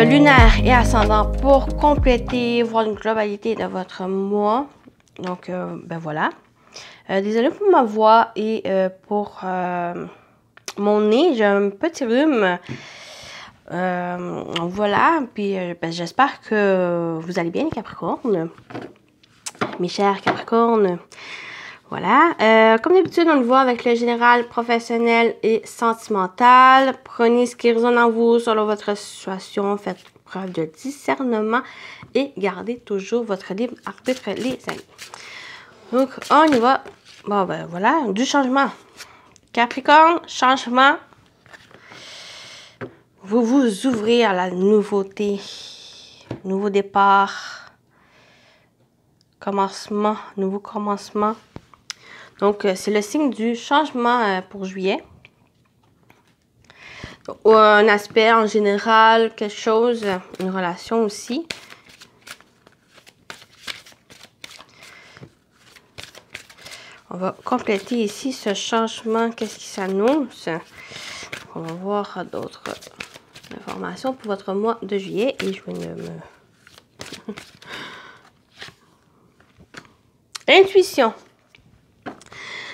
lunaire et ascendant pour compléter, voir une globalité de votre mois. Donc, ben voilà. Désolée pour ma voix et pour mon nez. J'ai un petit rhume. Voilà. Puis, ben, j'espère que vous allez bien, les Capricornes. Mes chers Capricornes. Voilà. Comme d'habitude, on le voit avec le général, professionnel et sentimental. Prenez ce qui résonne en vous selon votre situation. Faites preuve de discernement et gardez toujours votre libre arbitre, les amis. Donc, on y va. Bon, ben voilà, du changement. Capricorne, changement. Vous vous ouvrez à la nouveauté. Nouveau départ. Commencement, nouveau commencement. Donc, c'est le signe du changement pour juillet. Un aspect en général, quelque chose, une relation aussi. On va compléter ici ce changement. Qu'est-ce qui s'annonce? On va voir d'autres informations pour votre mois de juillet. Et je vais me... Intuition.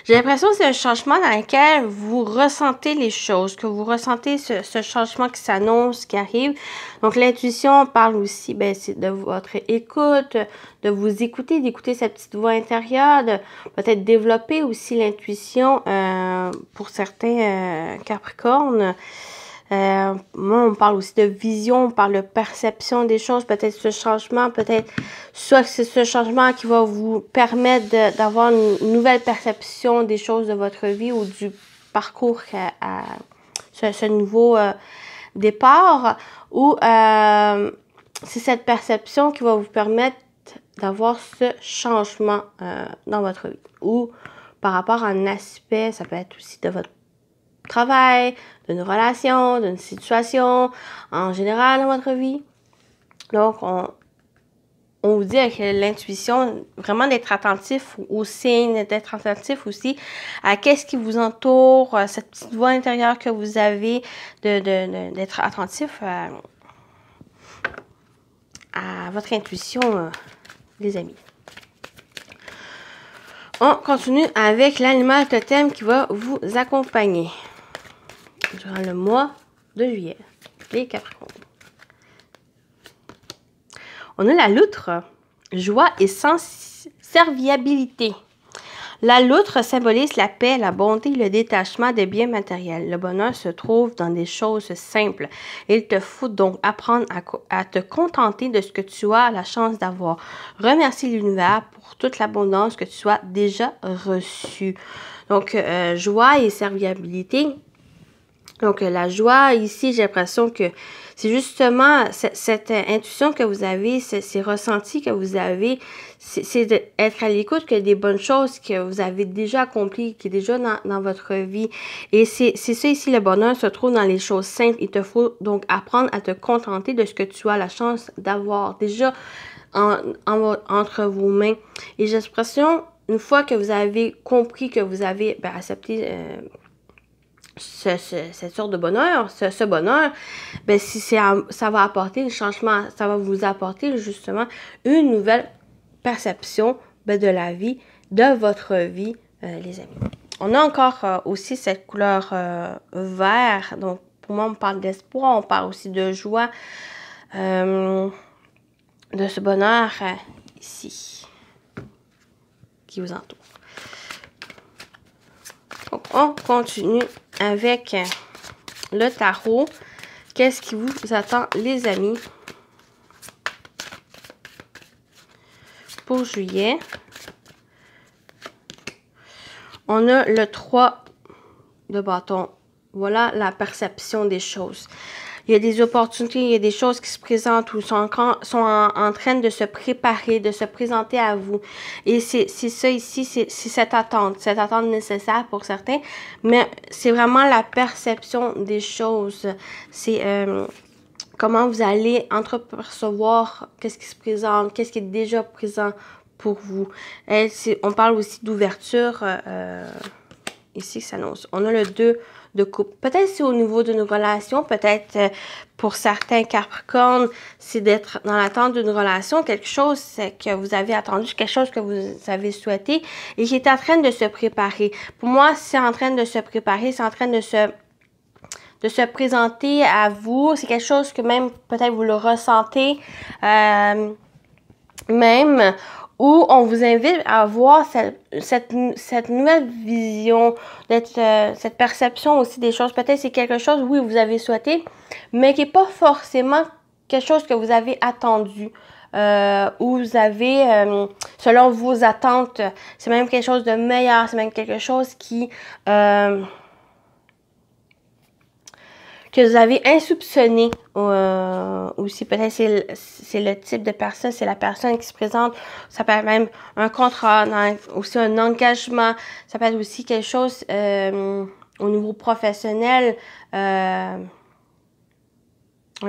J'ai l'impression que c'est un changement dans lequel vous ressentez les choses, que vous ressentez ce changement qui s'annonce, qui arrive. Donc, l'intuition parle aussi, ben, c'est de votre écoute, de vous écouter, d'écouter cette petite voix intérieure, de peut-être développer aussi l'intuition pour certains Capricornes. Moi, on parle aussi de vision, on parle de perception des choses, peut-être ce changement, peut-être soit c'est ce changement qui va vous permettre d'avoir une nouvelle perception des choses de votre vie ou du parcours à ce nouveau départ, ou c'est cette perception qui va vous permettre d'avoir ce changement dans votre vie, ou par rapport à un aspect, ça peut être aussi de votre travail, d'une relation, d'une situation, en général dans votre vie. Donc, on vous dit avec l'intuition, vraiment d'être attentif aux signes, d'être attentif aussi à qu'est-ce qui vous entoure, cette petite voix intérieure que vous avez, d'être attentif à votre intuition, les amis. On continue avec l'animal totem qui va vous accompagner durant le mois de juillet, les Capricornes. On a la loutre, joie et serviabilité. La loutre symbolise la paix, la bonté, le détachement des biens matériels. Le bonheur se trouve dans des choses simples. Il te faut donc apprendre à te contenter de ce que tu as la chance d'avoir. Remercie l'univers pour toute l'abondance que tu as déjà reçue. Donc, joie et serviabilité. Donc, la joie, ici, j'ai l'impression que c'est justement cette intuition que vous avez, ces ressentis que vous avez, c'est d'être à l'écoute que des bonnes choses que vous avez déjà accomplies, qui est déjà dans votre vie. Et c'est ça ici, le bonheur se trouve dans les choses simples. Il te faut donc apprendre à te contenter de ce que tu as la chance d'avoir déjà entre vos mains. Et j'ai l'impression, une fois que vous avez compris, que vous avez accepté... cette sorte de bonheur, ce bonheur, ben si ça va apporter le changement, ça va vous apporter justement une nouvelle perception de la vie, de votre vie, les amis. On a encore aussi cette couleur vert, donc pour moi on parle d'espoir, on parle aussi de joie, de ce bonheur ici, qui vous entoure. Donc, on continue avec le tarot. Qu'est-ce qui vous attend, les amis, pour juillet? On a le 3 de bâton. Voilà la perception des choses. Il y a des opportunités, il y a des choses qui se présentent ou sont en train de se préparer, de se présenter à vous. Et c'est ça ici, c'est cette attente nécessaire pour certains. Mais c'est vraiment la perception des choses. C'est comment vous allez entrepercevoir qu'est-ce qui se présente, qu'est-ce qui est déjà présent pour vous. On parle aussi d'ouverture. Ici, ça s'annonce. On a le 2 de couple. Peut-être c'est au niveau d'une relation, peut-être pour certains Capricornes, c'est d'être dans l'attente d'une relation, quelque chose que vous avez attendu, quelque chose que vous avez souhaité et qui est en train de se préparer. Pour moi, c'est en train de se préparer, c'est en train de se présenter à vous. C'est quelque chose que même, peut-être vous le ressentez, même, où on vous invite à avoir cette nouvelle vision, cette perception aussi des choses. Peut-être c'est quelque chose, oui, vous avez souhaité, mais qui n'est pas forcément quelque chose que vous avez attendu. Où vous avez, selon vos attentes, c'est même quelque chose de meilleur, c'est même quelque chose qui... que vous avez insoupçonné aussi. Peut-être c'est le type de personne, c'est la personne qui se présente. Ça peut être même un contrat, aussi un engagement. Ça peut être aussi quelque chose au niveau professionnel. Un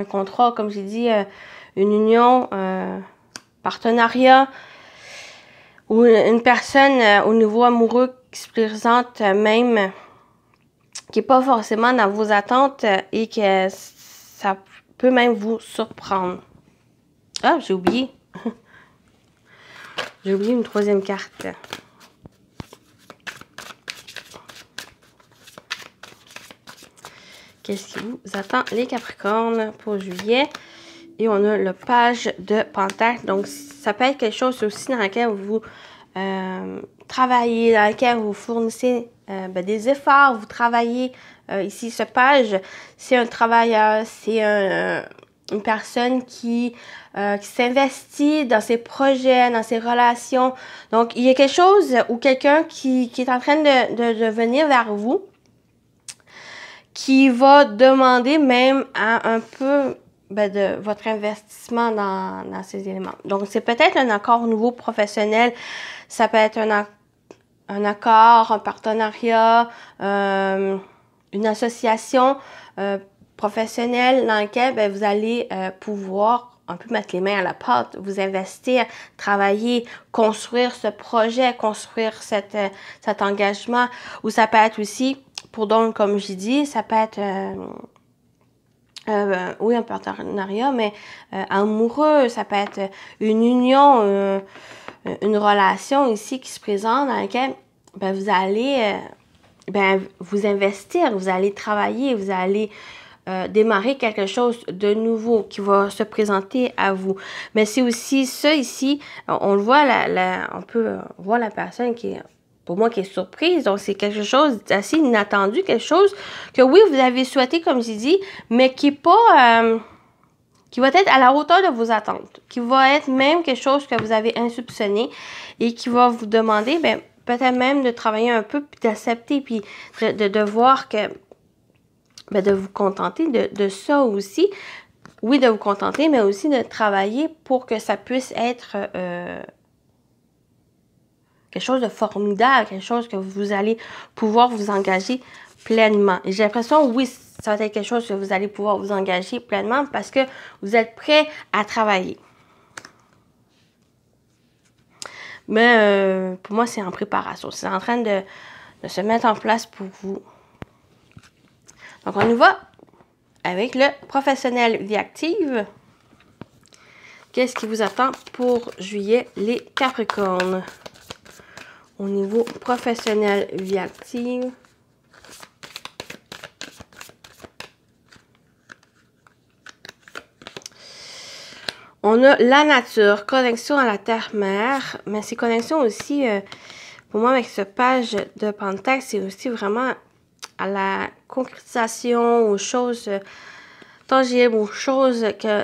contrat, comme j'ai dit, une union, partenariat. Ou une personne au niveau amoureux qui se présente même... qui n'est pas forcément dans vos attentes et que ça peut même vous surprendre. Ah, j'ai oublié. J'ai oublié une troisième carte. Qu'est-ce qui vous attend, les Capricornes, pour juillet? Et on a le page de Pentacle. Donc, ça peut être quelque chose aussi dans lequel vous travaillez, dans lequel vous fournissez des efforts, vous travaillez. Ici, ce page, c'est un travailleur, c'est une personne qui s'investit dans ses projets, dans ses relations. Donc, il y a quelque chose ou quelqu'un qui est en train de venir vers vous, qui va demander même à un peu de votre investissement dans ces éléments. Donc, c'est peut-être un accord nouveau professionnel, ça peut être un accord, un partenariat, une association professionnelle dans laquelle vous allez pouvoir un peu mettre les mains à la pâte, vous investir, travailler, construire ce projet, construire cet engagement. Ou ça peut être aussi, pour d'autres, comme j'ai dit, ça peut être oui, un partenariat, mais amoureux, ça peut être une union, une relation ici qui se présente dans laquelle vous allez vous investir, vous allez travailler, vous allez démarrer quelque chose de nouveau qui va se présenter à vous. Mais c'est aussi ça ici, on le voit, on peut voir la personne qui est, pour moi, qui est surprise. Donc, c'est quelque chose d'assez inattendu, quelque chose que oui, vous avez souhaité, comme j'ai dit, mais qui est pas... qui va être à la hauteur de vos attentes, qui va être même quelque chose que vous avez insoupçonné et qui va vous demander, peut-être même de travailler un peu, puis d'accepter, puis de voir que, de vous contenter de ça aussi. Oui, de vous contenter, mais aussi de travailler pour que ça puisse être quelque chose de formidable, quelque chose que vous allez pouvoir vous engager pleinement. Et j'ai l'impression, oui, ça va être quelque chose que vous allez pouvoir vous engager pleinement parce que vous êtes prêt à travailler. Mais pour moi, c'est en préparation. C'est en train de se mettre en place pour vous. Donc, on y va avec le professionnel vie active. Qu'est-ce qui vous attend pour juillet, les Capricornes? Au niveau professionnel vie active. On a la nature, connexion à la terre-mère, mais ces connexions aussi, pour moi, avec ce page de Pentacle, c'est aussi vraiment à la concrétisation, aux choses tangibles, aux choses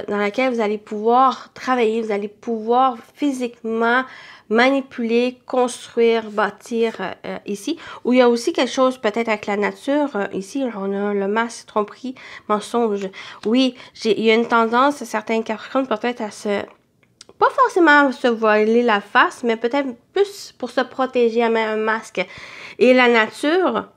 dans lesquelles vous allez pouvoir travailler, vous allez pouvoir physiquement manipuler, construire, bâtir ici. Où il y a aussi quelque chose peut-être avec la nature. Ici, on a le masque, tromperie, mensonge. Oui, il y a une tendance, certains Capricornes peut-être à pas forcément se voiler la face, mais peut-être plus pour se protéger à mettre un masque. Et la nature,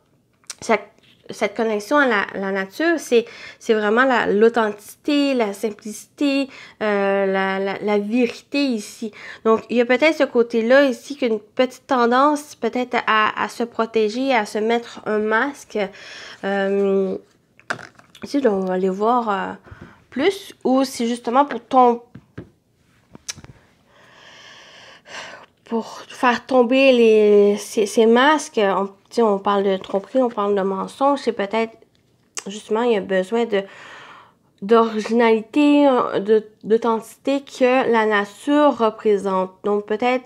cette connexion à la nature, c'est vraiment l'authenticité, la simplicité, la vérité ici. Donc, il y a peut-être ce côté-là ici qu'une petite tendance peut-être à se protéger, à se mettre un masque. Ici, on va aller voir plus, ou c'est justement pour faire tomber ces masques. On parle de tromperie, on parle de mensonge, c'est peut-être justement il y a besoin d'originalité, d'authenticité que la nature représente. Donc peut-être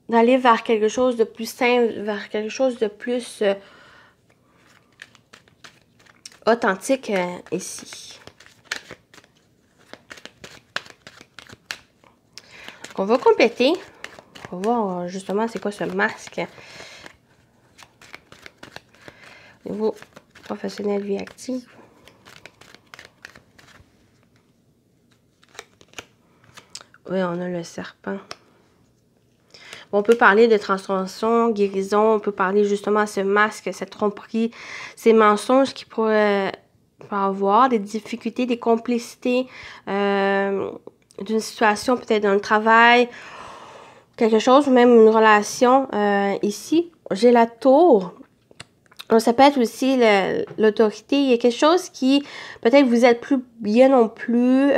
d'aller vers quelque chose de plus simple, vers quelque chose de plus authentique ici. Donc on va compléter. On va voir justement c'est quoi ce masque. Au niveau professionnel, vie active. Oui, on a le serpent. On peut parler de transformation, guérison, on peut parler justement de ce masque, cette tromperie, ces mensonges qui pourraient avoir, des difficultés, des complicités d'une situation peut-être dans le travail, quelque chose, ou même une relation. Ici, j'ai la tour. Donc, ça peut être aussi l'autorité. Il y a quelque chose qui, peut-être vous êtes plus bien non plus,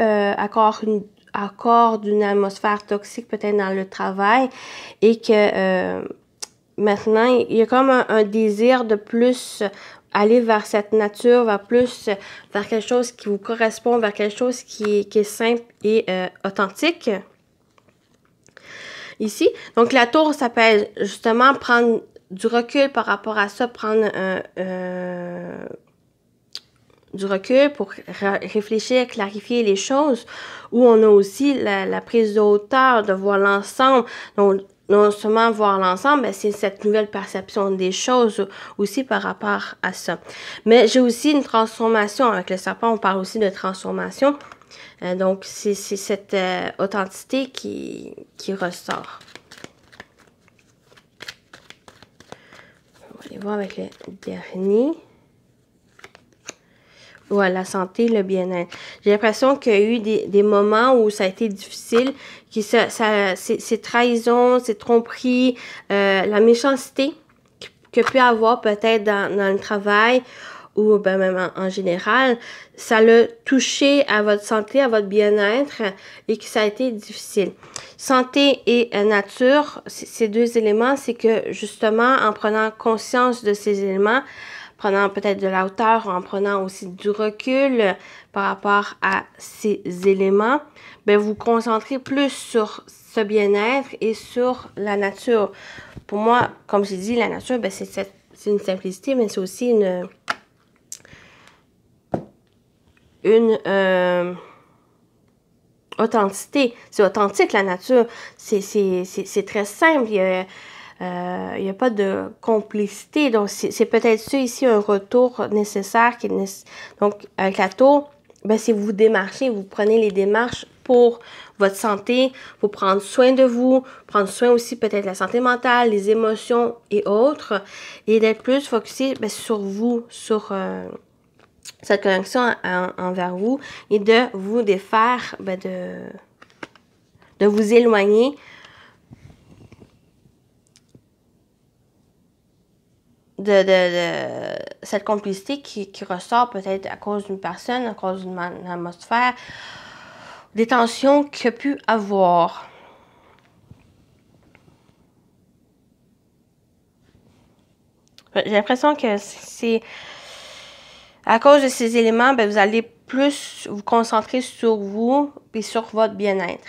accord d'une atmosphère toxique peut-être dans le travail et que maintenant, il y a comme un désir de plus aller vers cette nature, vers quelque chose qui vous correspond, vers quelque chose qui est simple et authentique. Ici, donc la tour, ça peut être justement prendre du recul par rapport à ça, prendre du recul pour réfléchir, clarifier les choses, où on a aussi la prise de hauteur, de voir l'ensemble. Donc, non seulement voir l'ensemble, mais c'est cette nouvelle perception des choses aussi par rapport à ça. Mais j'ai aussi une transformation. Avec le serpent, on parle aussi de transformation. Donc, c'est cette authenticité qui ressort. On va aller voir avec le dernier. Voilà, la santé, le bien-être. J'ai l'impression qu'il y a eu des moments où ça a été difficile, ces trahisons, ces tromperies, la méchanceté qu'il peut y avoir peut-être dans le travail ou ben, même en général, ça l'a touché à votre santé, à votre bien-être et que ça a été difficile. Santé et nature, ces deux éléments, c'est que justement, en prenant conscience de ces éléments, prenant peut-être de la hauteur, en prenant aussi du recul par rapport à ces éléments, ben vous concentrez plus sur ce bien-être et sur la nature. Pour moi, comme j'ai dit, la nature, ben c'est une simplicité, mais c'est aussi une authenticité. C'est authentique, la nature. C'est très simple. Il n'y a pas de complicité. Donc, c'est peut-être ça ici, un retour nécessaire. Donc, avec la tour, ben, si vous démarchez, vous prenez les démarches pour votre santé, pour prendre soin de vous, prendre soin aussi peut-être de la santé mentale, les émotions et autres, et d'être plus focusé ben, sur vous, sur cette connexion envers vous, et de vous défaire, ben, de vous éloigner de cette complicité qui ressort peut-être à cause d'une personne, à cause d'une atmosphère, des tensions qu'il y a pu avoir. J'ai l'impression que c'est à cause de ces éléments, ben, vous allez plus vous concentrer sur vous et sur votre bien-être.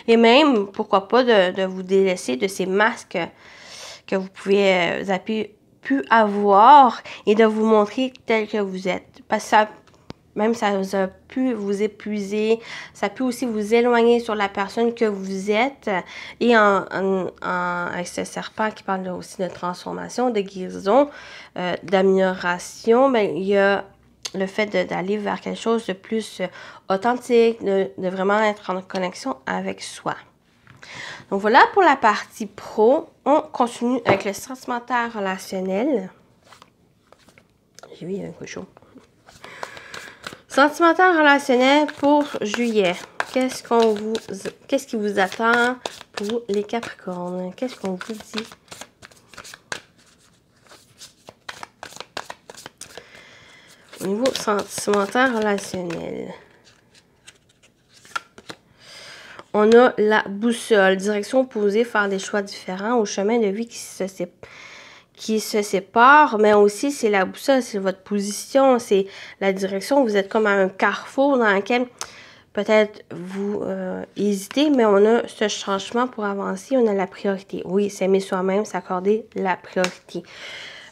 Et même, pourquoi pas, de vous délaisser de ces masques que vous pouvez pu avoir et de vous montrer tel que vous êtes. Parce que ça a pu vous épuiser, ça peut aussi vous éloigner sur la personne que vous êtes. Et avec ce serpent qui parle aussi de transformation, de guérison, d'amélioration, ben, il y a le fait d'aller vers quelque chose de plus authentique, de vraiment être en connexion avec soi. Donc voilà pour la partie pro. On continue avec le sentimental relationnel. J'ai vu, il y a un cochon. Sentimental relationnel pour juillet. Qu'est-ce qui vous attend pour les Capricornes? Qu'est-ce qu'on vous dit? Au niveau sentimental relationnel. On a la boussole, direction opposée, faire des choix différents au chemin de vie qui se séparent, mais aussi c'est la boussole, c'est votre position, c'est la direction. Vous êtes comme à un carrefour dans lequel peut-être vous hésitez, mais on a ce changement pour avancer, on a la priorité. Oui, s'aimer soi-même, s'accorder la priorité.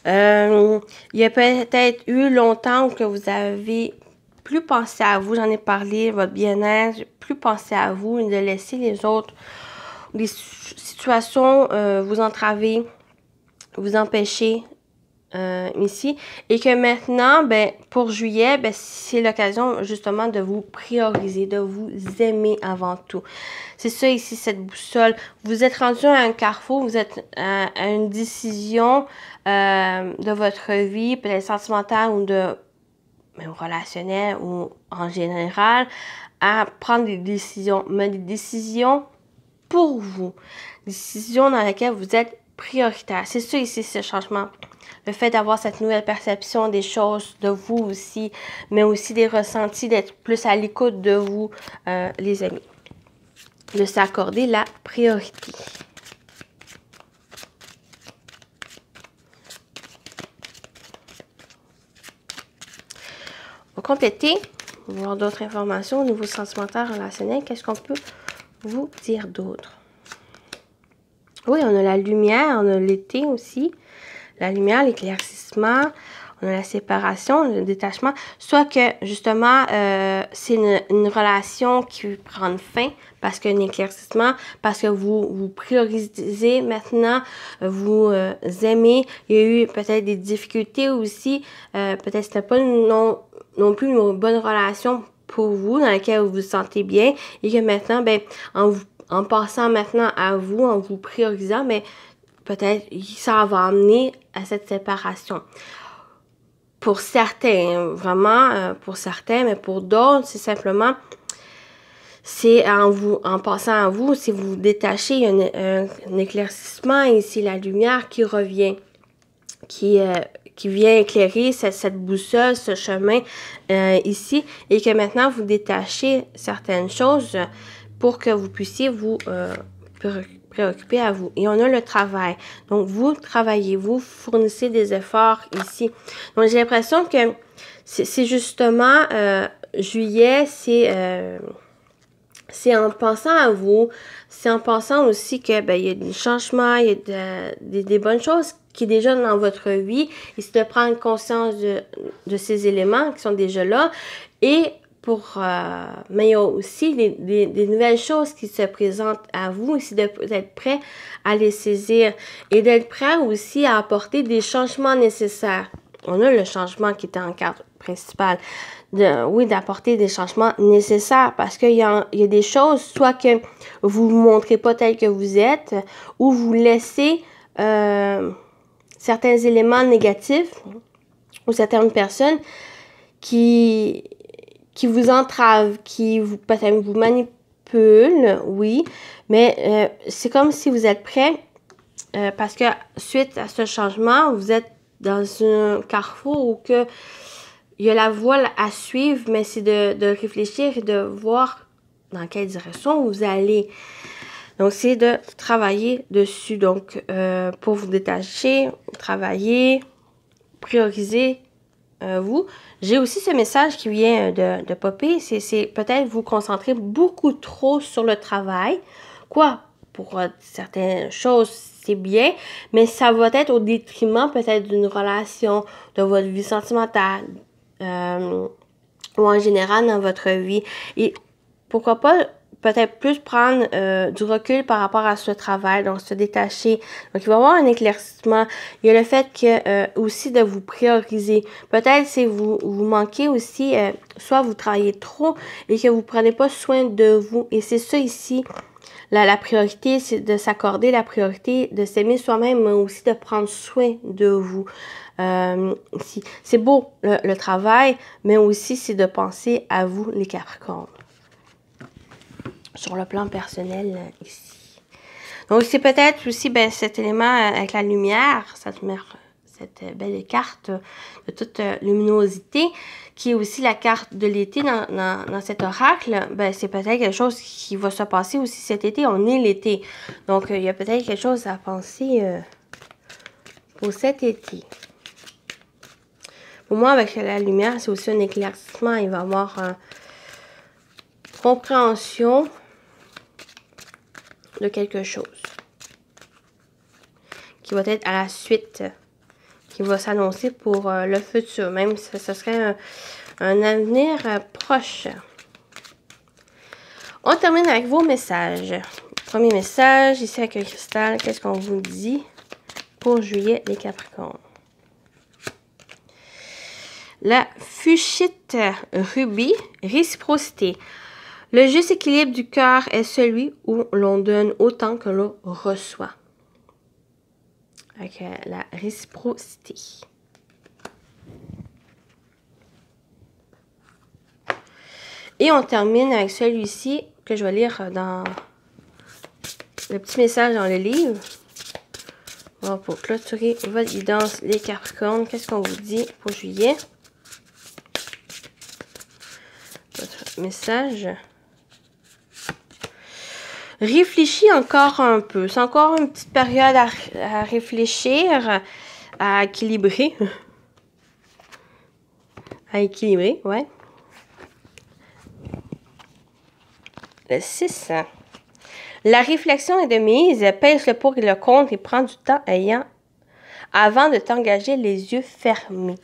Il y a peut-être eu longtemps que vous avez plus pensé à vous, j'en ai parlé, votre bien-être, plus penser à vous, de laisser les autres, les situations vous entraver, vous empêcher ici. Et que maintenant, ben, pour juillet, ben, c'est l'occasion justement de vous prioriser, de vous aimer avant tout. C'est ça ici, cette boussole. Vous êtes rendu à un carrefour, vous êtes à une décision de votre vie, peut-être sentimentale ou de relationnelle ou en général, à prendre des décisions, mais des décisions pour vous. Des décisions dans lesquelles vous êtes prioritaire. C'est ça ici, ce changement. Le fait d'avoir cette nouvelle perception des choses, de vous aussi, mais aussi des ressentis, d'être plus à l'écoute de vous, les amis. De s'accorder la priorité. Pour compléter, voir d'autres informations au niveau sentimental relationnel, qu'est-ce qu'on peut vous dire d'autre? Oui, on a la lumière, on a l'été aussi. La lumière, l'éclaircissement, on a la séparation, le détachement. Soit que, justement, c'est une relation qui prend fin parce qu'il y a un éclaircissement, parce que vous priorisez maintenant, vous aimez. Il y a eu peut-être des difficultés aussi. Peut-être que c'était pas non plus une bonne relation pour vous, dans laquelle vous vous sentez bien. Et que maintenant, ben, en passant maintenant à vous, en vous priorisant, mais peut-être ça va amener à cette séparation. Pour certains, vraiment, pour certains, mais pour d'autres, c'est simplement, c'est en passant à vous, si vous vous détachez, il y a un éclaircissement et c'est la lumière qui revient, qui vient éclairer cette boussole, ce chemin ici, et que maintenant vous détachez certaines choses pour que vous puissiez vous préoccuper à vous. Et on a le travail. Donc, vous travaillez, vous fournissez des efforts ici. Donc, j'ai l'impression que c'est justement juillet, c'est en pensant à vous, c'est en pensant aussi que ben, il y a des changements, il y a des bonnes choses qui sont déjà dans votre vie. Et c'est de prendre conscience de ces éléments qui sont déjà là. Et mais il y a aussi des nouvelles choses qui se présentent à vous, c'est d'être prêt à les saisir et d'être prêt aussi à apporter des changements nécessaires. On a le changement qui est en carte principale. Oui, d'apporter des changements nécessaires parce qu'il y a des choses, soit que vous ne vous montrez pas tel que vous êtes ou vous laissez certains éléments négatifs ou certaines personnes qui vous entravent, qui peut-être vous manipulent, oui, mais c'est comme si vous êtes prêt parce que suite à ce changement, vous êtes dans un carrefour où il y a la voie à suivre, mais c'est de réfléchir et de voir dans quelle direction vous allez. Donc, c'est de travailler dessus. Donc, pour vous détacher, travailler, prioriser vous. J'ai aussi ce message qui vient de popper, c'est peut-être vous concentrer beaucoup trop sur le travail. Quoi? Pour certaines choses, c'est bien, mais ça va être au détriment peut-être d'une relation, de votre vie sentimentale, ou en général dans votre vie. Et pourquoi pas peut-être plus prendre du recul par rapport à ce travail, donc se détacher. Donc, il va y avoir un éclaircissement. Il y a le fait que aussi de vous prioriser. Peut-être si vous manquez aussi, soit vous travaillez trop et que vous ne prenez pas soin de vous. Et c'est ça ici, La priorité, c'est de s'accorder la priorité, de s'aimer soi-même, mais aussi de prendre soin de vous. C'est beau le travail, mais aussi c'est de penser à vous, les Capricornes. Sur le plan personnel, ici. Donc, c'est peut-être aussi cet élément avec la lumière, cette belle carte de toute luminosité, qui est aussi la carte de l'été dans cet oracle. C'est peut-être quelque chose qui va se passer aussi cet été. On est l'été. Donc, il y a peut-être quelque chose à penser pour cet été. Pour moi, avec la lumière, c'est aussi un éclaircissement. Il va y avoir compréhension de quelque chose qui va être à la suite, qui va s'annoncer pour le futur, même si ce serait un avenir proche. On termine avec vos messages. Premier message, ici avec le cristal, qu'est-ce qu'on vous dit pour juillet, les Capricornes? La fuchsite rubis, réciprocité. Le juste équilibre du cœur est celui où l'on donne autant que l'on reçoit. Avec la réciprocité. Et on termine avec celui-ci que je vais lire dans le petit message dans le livre. Bon, pour clôturer votre guidance, les Capricornes, qu'est-ce qu'on vous dit pour juillet? Votre message. Réfléchis encore un peu. C'est encore une petite période à réfléchir, à équilibrer. À équilibrer, ouais. Le 6. La réflexion est de mise. Pèse le pour et le contre et prends du temps avant de t'engager les yeux fermés.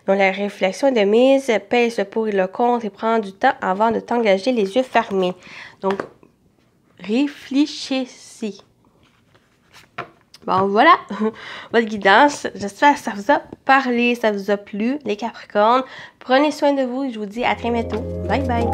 Donc, la réflexion est de mise. Pèse le pour et le contre et prends du temps avant de t'engager les yeux fermés. Donc, réfléchissez. Bon, voilà votre guidance. J'espère que ça vous a parlé, ça vous a plu, les Capricornes. Prenez soin de vous et je vous dis à très bientôt. Bye bye.